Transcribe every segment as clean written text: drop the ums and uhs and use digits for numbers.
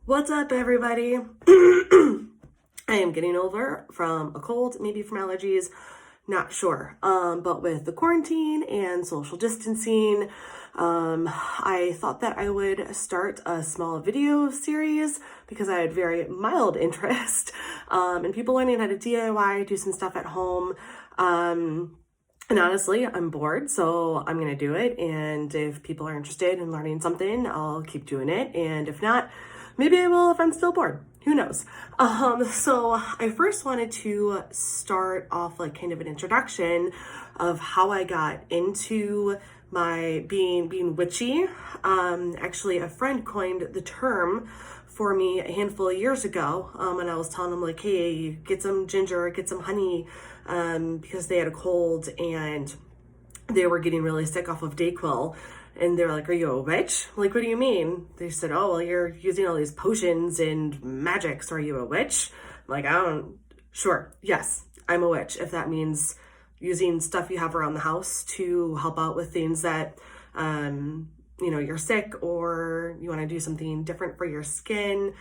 What's up, everybody? I am getting over from a cold, maybe from allergies, not sure. But with the quarantine and social distancing, I thought that I would start a small video series because I had very mild interest in people learning how to DIY, do some stuff at home. And honestly, I'm bored, so I'm going to do it. And if people are interested in learning something, I'll keep doing it. And if not, maybe I will if I'm still bored. Who knows? So I first wanted to start off like kind of an introduction of how I got into my being witchy. Actually, a friend coined the term for me a handful of years ago, and I was telling them like, hey, get some ginger, get some honey, because they had a cold and they were getting really sick off of Dayquil. And they were like, are you a witch? I'm like, what do you mean? They said, oh, well, you're using all these potions and magics. Are you a witch? I'm like, sure. Yes, I'm a witch. If that means using stuff you have around the house to help out with things that, you're sick or you want to do something different for your skin.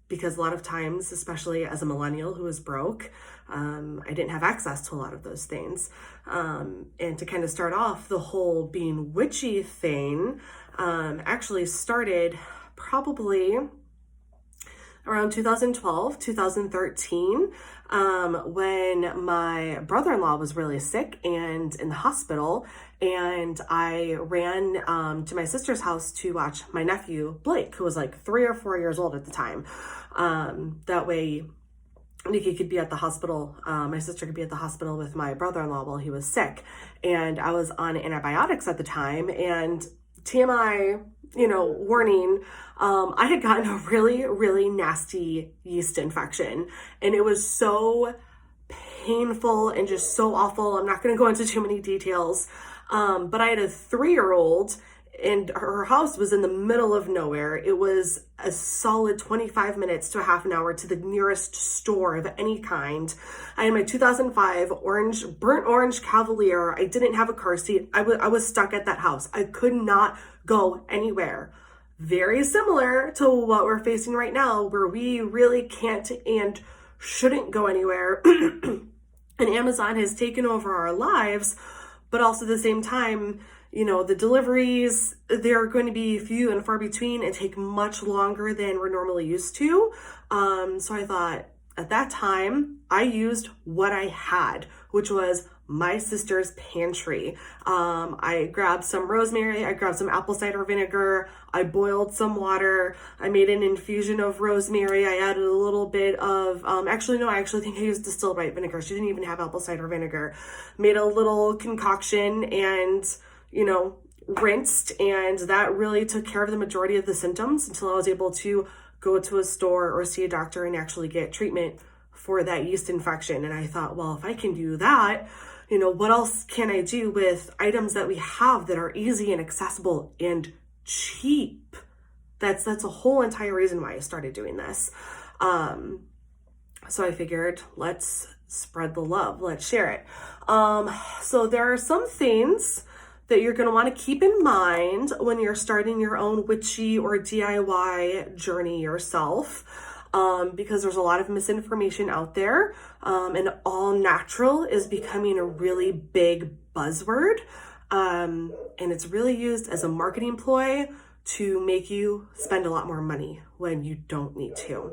Because a lot of times, especially as a millennial who is broke, I didn't have access to a lot of those things. And to kind of start off, the whole being witchy thing actually started probably around 2012, 2013, when my brother-in-law was really sick and in the hospital, and I ran to my sister's house to watch my nephew, Blake, who was like 3 or 4 years old at the time. That way, Nikki could be at the hospital, my sister could be at the hospital with my brother-in-law while he was sick. And I was on antibiotics at the time, and TMI, warning, I had gotten a really, really nasty yeast infection, and it was so painful and just so awful. I'm not going to go into too many details, but I had a 3-year-old and her house was in the middle of nowhere. It was a solid 25 minutes to a half an hour to the nearest store of any kind. I had my 2005 burnt orange Cavalier. I didn't have a car seat. I was stuck at that house. I could not go anywhere. Very similar to what we're facing right now, where we really can't and shouldn't go anywhere. And Amazon has taken over our lives, but also at the same time, the deliveries, they're going to be few and far between and take much longer than we're normally used to. So I thought at that time, I used what I had, which was my sister's pantry. I grabbed some rosemary, I grabbed some apple cider vinegar, I boiled some water, I made an infusion of rosemary, I added a little bit of, I actually think I used distilled white vinegar. She didn't even have apple cider vinegar. Made a little concoction and rinsed, and that really took care of the majority of the symptoms until I was able to go to a store or see a doctor and actually get treatment for that yeast infection. And I thought, well, if I can do that, what else can I do with items that we have that are easy and accessible and cheap? That's a whole entire reason why I started doing this. So I figured, let's spread the love, let's share it. So there are some things that you're going to want to keep in mind when you're starting your own witchy or DIY journey yourself, because there's a lot of misinformation out there, and all natural is becoming a really big buzzword, and it's really used as a marketing ploy to make you spend a lot more money when you don't need to.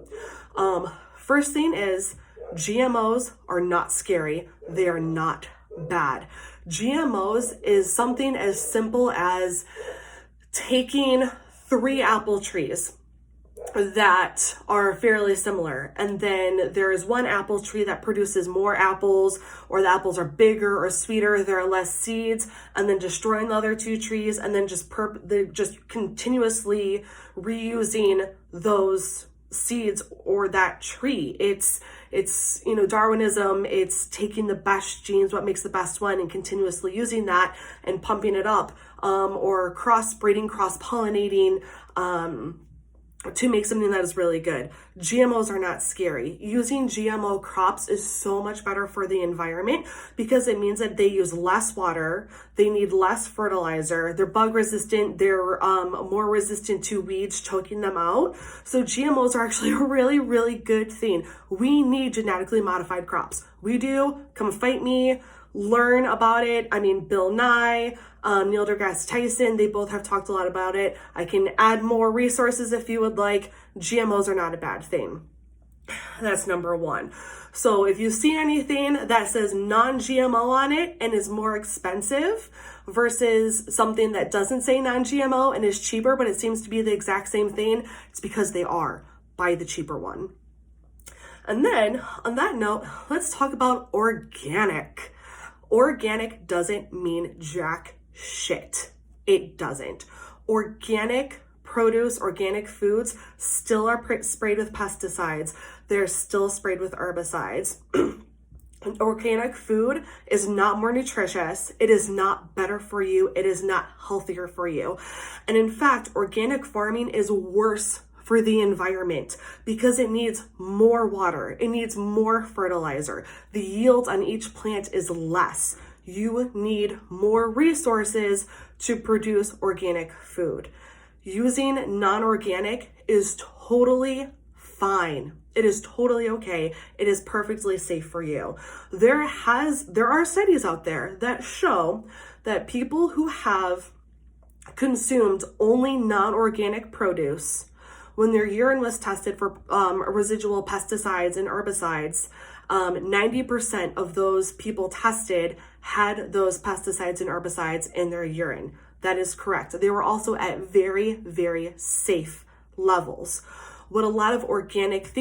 First thing is, GMOs are not scary. They are not bad. GMOs is something as simple as taking 3 apple trees that are fairly similar, and then there is one apple tree that produces more apples, or the apples are bigger or sweeter, there are less seeds, and then destroying the other 2 trees, and then just continuously reusing those seeds or that tree. It's Darwinism. It's taking the best genes, what makes the best one, and continuously using that and pumping it up, or crossbreeding, cross-pollinating, to make something that is really good. GMOs are not scary. Using GMO crops is so much better for the environment because it means that they use less water, they need less fertilizer, they're bug resistant, they're more resistant to weeds choking them out. So GMOs are actually a really, really good thing. We need genetically modified crops. We do. Come fight me. Learn about it. I mean, Bill Nye, Neil deGrasse Tyson, they both have talked a lot about it. I can add more resources if you would like. GMOs are not a bad thing. That's number one. So if you see anything that says non-GMO on it and is more expensive versus something that doesn't say non-GMO and is cheaper, but it seems to be the exact same thing, it's because they are. Buy the cheaper one. And then on that note, let's talk about organic. Organic doesn't mean jack shit. It doesn't. Organic produce, organic foods still are sprayed with pesticides. They're still sprayed with herbicides. Organic food is not more nutritious. It is not better for you. It is not healthier for you. And in fact, organic farming is worse for the environment because it needs more water. It needs more fertilizer. The yield on each plant is less. You need more resources to produce organic food. Using non-organic is totally fine. It is totally okay. It is perfectly safe for you. There are studies out there that show that people who have consumed only non-organic produce, when their urine was tested for residual pesticides and herbicides, 90% of those people tested had those pesticides and herbicides in their urine. That is correct. They were also at very, very safe levels. What a lot of organic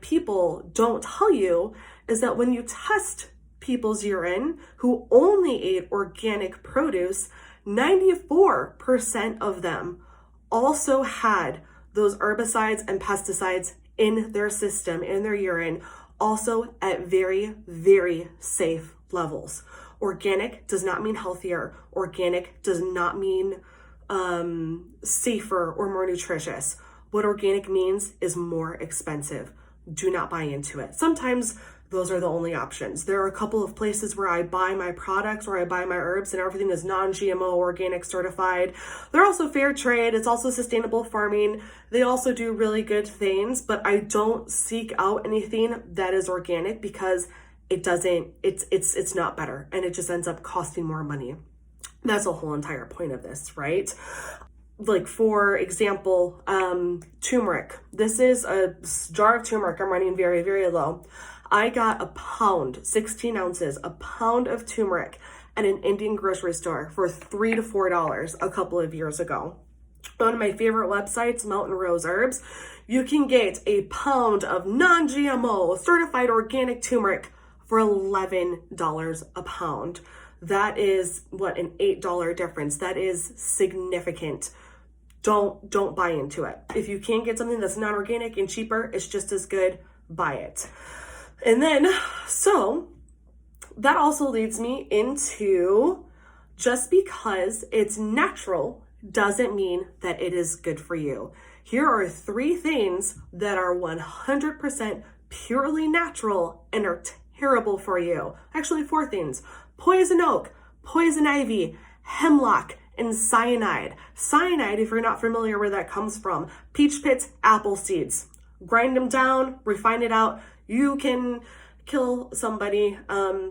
people don't tell you is that when you test people's urine who only ate organic produce, 94% of them also had those herbicides and pesticides in their system, in their urine, also at very, very safe levels. Organic does not mean healthier. Organic does not mean safer or more nutritious. What organic means is more expensive. Do not buy into it. Sometimes those are the only options. There are a couple of places where I buy my products or I buy my herbs and everything is non-GMO, organic certified. They're also fair trade. It's also sustainable farming. They also do really good things, but I don't seek out anything that is organic because it's not better and it just ends up costing more money. That's the whole entire point of this, right? Like, for example, turmeric. This is a jar of turmeric. I'm running very, very low. I got a pound, 16 ounces, a pound of turmeric at an Indian grocery store for $3 to $4 a couple of years ago. One of my favorite websites, Mountain Rose Herbs, you can get a pound of non-GMO certified organic turmeric for $11 a pound. That is an $8 difference. That is significant. Don't buy into it. If you can't get something that's non-organic and cheaper, it's just as good, buy it. And then, so that also leads me into, just because it's natural doesn't mean that it is good for you. Here are 3 things that are 100% purely natural and are terrible for you. Actually, 4 things: poison oak, poison ivy, hemlock, and cyanide. Cyanide, if you're not familiar where that comes from, peach pits, apple seeds. Grind them down, refine it out. You can kill somebody.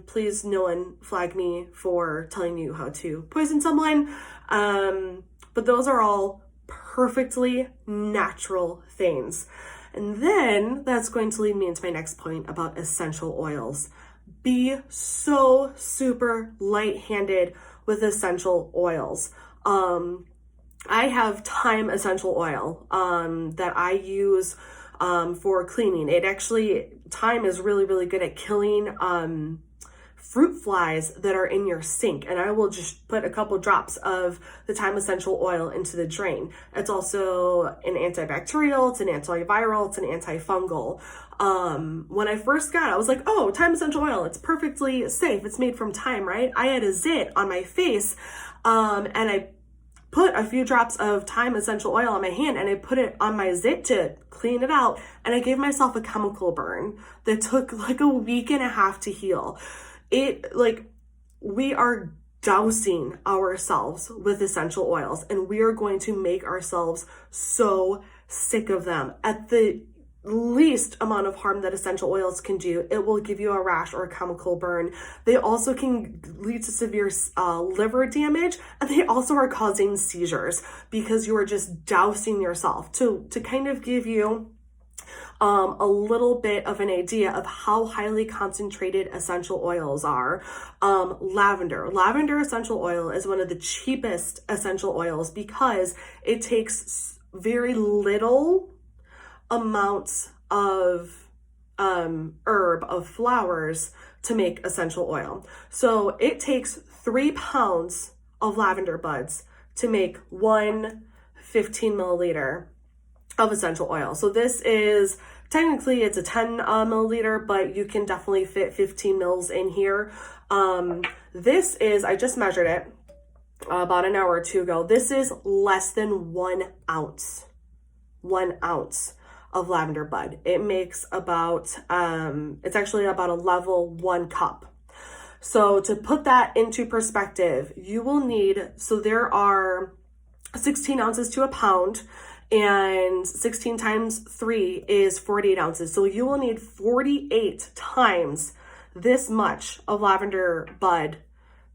Please, no one flag me for telling you how to poison someone. But those are all perfectly natural things. And then that's going to lead me into my next point about essential oils. Be so super light-handed with essential oils. I have thyme essential oil that I use for cleaning. Thyme is really, really good at killing fruit flies that are in your sink, and I will just put a couple drops of the thyme essential oil into the drain. It's also an antibacterial, it's an antiviral, it's an antifungal. When I first got it, I was like, oh, thyme essential oil, it's perfectly safe. It's made from thyme, right? I had a zit on my face, and I put a few drops of thyme essential oil on my hand and I put it on my zit to clean it out. And I gave myself a chemical burn that took like a week and a half to heal. We are dousing ourselves with essential oils, and we are going to make ourselves so sick of them. At the least amount of harm that essential oils can do, it will give you a rash or a chemical burn. They also can lead to severe liver damage, and they also are causing seizures because you are just dousing yourself. To kind of give you a little bit of an idea of how highly concentrated essential oils are. Lavender essential oil is one of the cheapest essential oils because it takes very little amounts of herb, of flowers, to make essential oil. So it takes 3 pounds of lavender buds to make 1 15 milliliter of essential oil. So this is technically it's a 10 milliliter, but you can definitely fit 15 mils in here. This is, I just measured it about an hour or two ago. This is less than 1 ounce. 1 ounce of lavender bud. It makes about, it's actually about a level 1 cup. So to put that into perspective, you will need, so there are 16 ounces to a pound, and 16 times 3 is 48 ounces. So you will need 48 times this much of lavender bud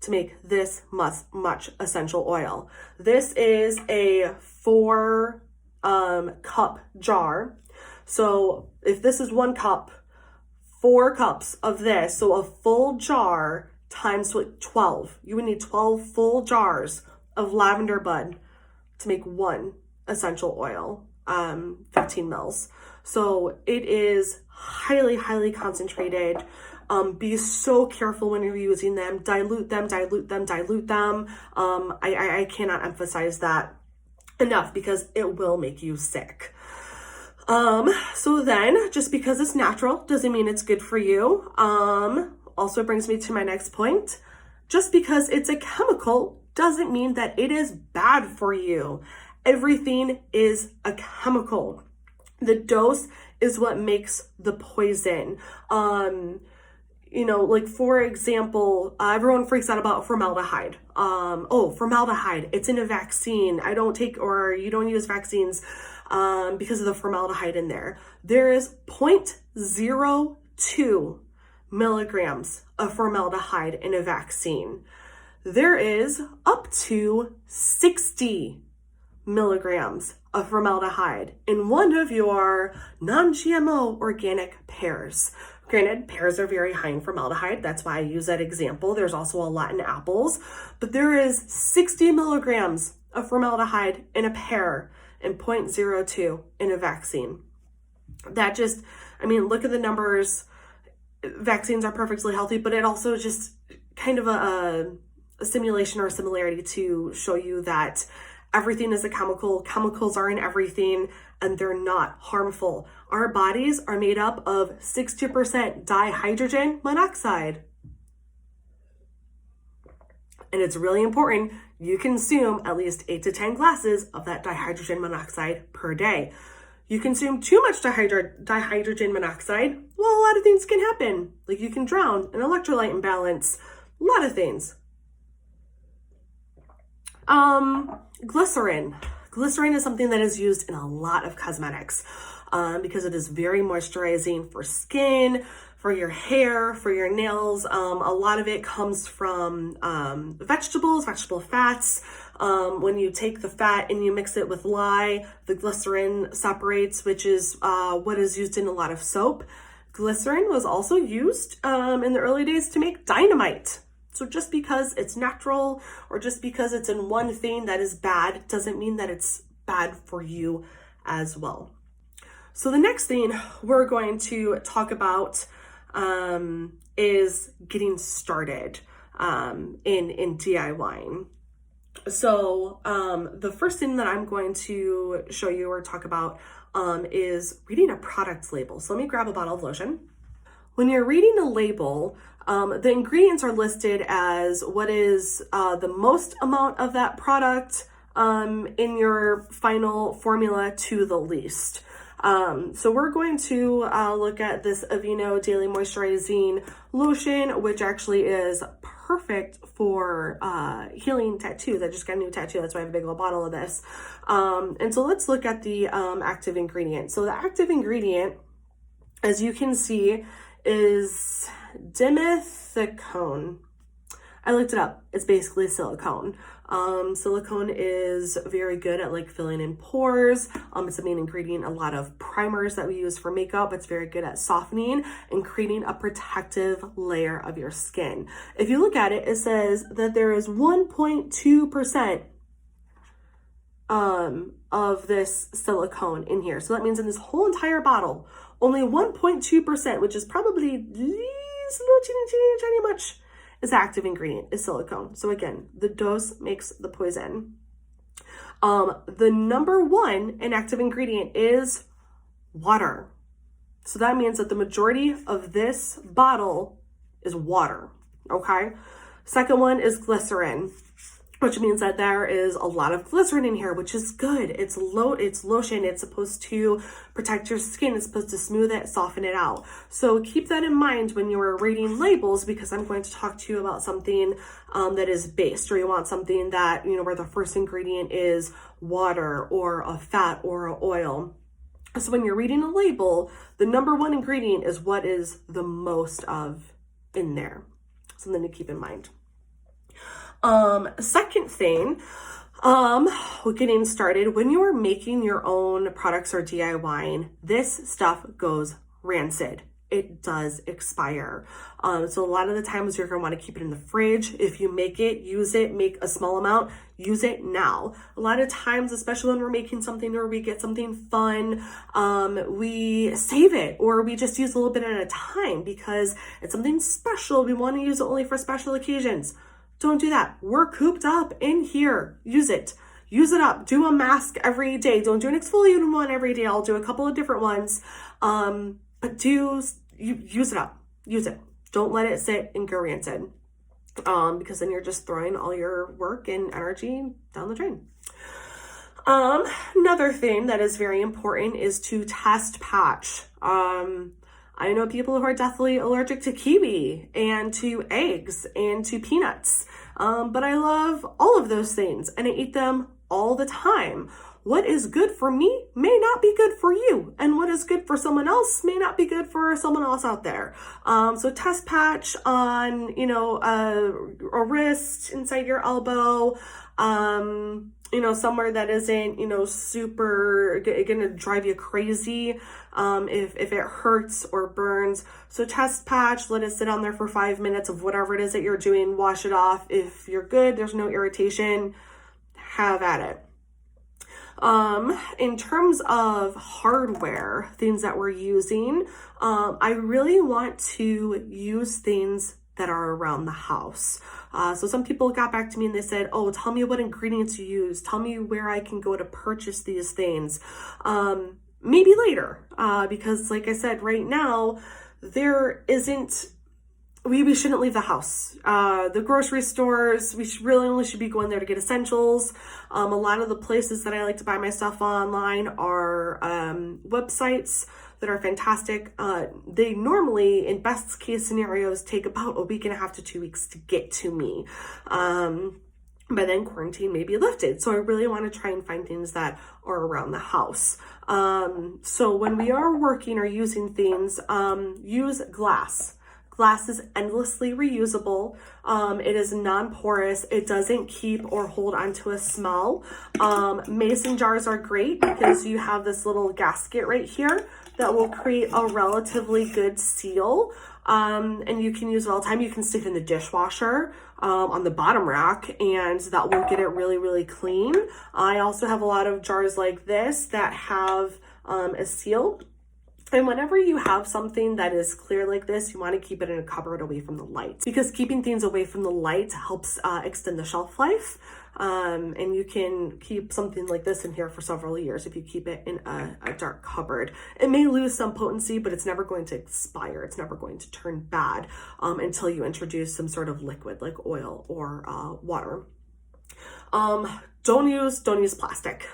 to make this much essential oil. This is a 4 cup jar. So if this is 1 cup, 4 cups of this, so a full jar times 12. You would need 12 full jars of lavender bud to make 1 essential oil, 15 mils. So it is highly, highly concentrated. Be so careful when you're using them. Dilute them. I cannot emphasize that enough because it will make you sick. So then, just because it's natural doesn't mean it's good for you. Also brings me to my next point. Just because it's a chemical doesn't mean that it is bad for you. Everything is a chemical. The dose is what makes the poison. Like for example, everyone freaks out about formaldehyde. Formaldehyde, it's in a vaccine. You don't use vaccines because of the formaldehyde in there. There is 0.02 milligrams of formaldehyde in a vaccine. There is up to 60 milligrams of formaldehyde in one of your non-GMO organic pears. Granted, pears are very high in formaldehyde. That's why I use that example. There's also a lot in apples, but there is 60 milligrams of formaldehyde in a pear and 0.02 in a vaccine. That just, look at the numbers. Vaccines are perfectly healthy, but it also just kind of a simulation or a similarity to show you that everything is a chemical. Chemicals are in everything, and they're not harmful. Our bodies are made up of 60% dihydrogen monoxide. And it's really important you consume at least 8 to 10 glasses of that dihydrogen monoxide per day. You consume too much dihydrogen monoxide, well, a lot of things can happen. Like you can drown, an electrolyte imbalance, a lot of things. Glycerin. Glycerin is something that is used in a lot of cosmetics because it is very moisturizing for skin, for your hair, for your nails. A lot of it comes from vegetables, vegetable fats. When you take the fat and you mix it with lye, the glycerin separates, which is what is used in a lot of soap. Glycerin was also used in the early days to make dynamite. So just because it's natural or just because it's in one thing that is bad doesn't mean that it's bad for you as well. So the next thing we're going to talk about is getting started in DIYing. So the first thing that I'm going to show you or talk about is reading a product label. So let me grab a bottle of lotion. When you're reading a label, the ingredients are listed as what is the most amount of that product, in your final formula to the least. So we're going to look at this Aveeno Daily Moisturizing Lotion, which actually is perfect for healing tattoos. I just got a new tattoo, that's why I have a big old bottle of this. And so let's look at the active ingredient. So the active ingredient, as you can see, is dimethicone. I looked it up. It's basically silicone. Silicone is very good at like filling in pores. It's a main ingredient in a lot of primers that we use for makeup. It's very good at softening and creating a protective layer of your skin. If you look at it, it says that there is 1.2% of this silicone in here. So that means in this whole entire bottle, only 1.2%, which is probably these little teeny much, is active ingredient, is silicone. So again, the dose makes the poison. The number one in active ingredient is water. So that means that the majority of this bottle is water, okay? Second one is glycerin, which means that there is a lot of glycerin in here, which is good. It's lotion. It's supposed to protect your skin. It's supposed to smooth it, soften it out. So keep that in mind when you're reading labels, because I'm going to talk to you about something that is based, or you want something that, you know, where the first ingredient is water or a fat or an oil. So when you're reading a label, the number one ingredient is what is the most of in there. Something to keep in mind. Second thing, getting started, when you are making your own products or DIYing, this stuff goes rancid. It does expire. So a lot of the times you're going to want to keep it in the fridge. If you make it, use it, make a small amount, use it now. A lot of times, especially when we're making something or we get something fun, we save it or we just use a little bit at a time because it's something special. We want to use it only for special occasions. Don't do that. We're cooped up in here. Use it. Use it up. Do a mask every day. Don't do an exfoliating one every day. I'll do a couple of different ones. But use it up. Use it. Don't let it sit and go rancid. Because then you're just throwing all your work and energy down the drain. Another thing that is very important is to test patch. I know people who are deathly allergic to kiwi and to eggs and to peanuts. But I love all of those things and I eat them all the time. What is good for me may not be good for you. And what is good for someone else may not be good for someone else out there. So test patch on, a wrist, inside your elbow, somewhere that isn't, super gonna drive you crazy, if it hurts or burns. So test patch, let it sit on there for 5 minutes of whatever it is that you're doing, wash it off. If you're good, there's no irritation, have at it. In terms of hardware, things that we're using, I really want to use things that are around the house. So some people got back to me and they said, oh, tell me what ingredients you use. Tell me where I can go to purchase these things. Maybe later, because like I said, right now, there isn't, we shouldn't leave the house. The grocery stores, we really only should be going there to get essentials. A lot of the places that I like to buy my stuff online are websites that are fantastic. They normally, in best case scenarios, take about a week and a half to 2 weeks to get to me. But then quarantine may be lifted. So I really want to try and find things that are around the house. So when we are working or using things, use glass. Glass is endlessly reusable. It is non-porous. It doesn't keep or hold onto a smell. Mason jars are great because you have this little gasket right here that will create a relatively good seal. And you can use it all the time. You can stick it in the dishwasher on the bottom rack, and that will get it really, really clean. I also have a lot of jars like this that have a seal. And whenever you have something that is clear like this, you want to keep it in a cupboard away from the light, because keeping things away from the light helps extend the shelf life. And you can keep something like this in here for several years if you keep it in a dark cupboard. It may lose some potency, but it's never going to expire. It's never going to turn bad until you introduce some sort of liquid like oil or water. Don't use plastic.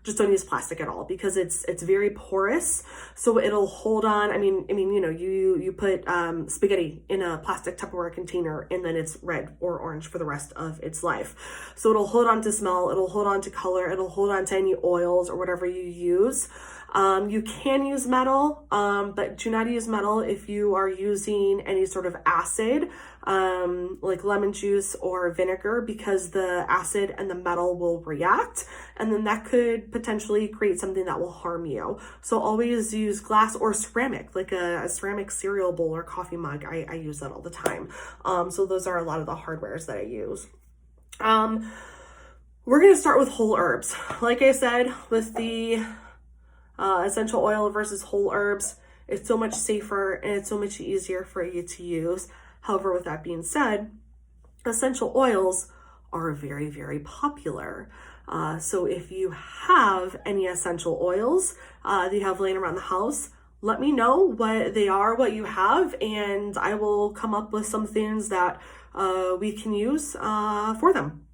Just don't use plastic at all, because it's very porous, so it'll hold on. I mean, you know, you put spaghetti in a plastic Tupperware container, and then it's red or orange for the rest of its life. So it'll hold on to smell, it'll hold on to color, it'll hold on to any oils or whatever you use. You can use metal, but do not use metal if you are using any sort of acid, like lemon juice or vinegar, because the acid and the metal will react, and then that could potentially create something that will harm you. So always use glass or ceramic, like a ceramic cereal bowl or coffee mug. I use that all the time. So those are a lot of the hardwares that I use. We're going to start with whole herbs. Like I said, with the essential oil versus whole herbs, it's so much safer and it's so much easier for you to use. However, with that being said, essential oils are very, very popular. So if you have any essential oils that you have laying around the house, let me know what they are, what you have, and I will come up with some things that we can use for them.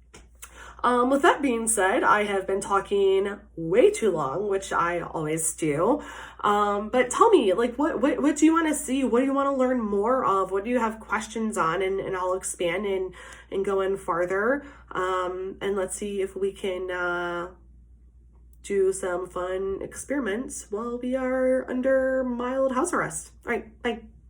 With that being said, I have been talking way too long, which I always do. But tell me, like, what do you want to see? What do you want to learn more of? What do you have questions on? And I'll expand and go in farther. And let's see if we can do some fun experiments while we are under mild house arrest. All right, bye.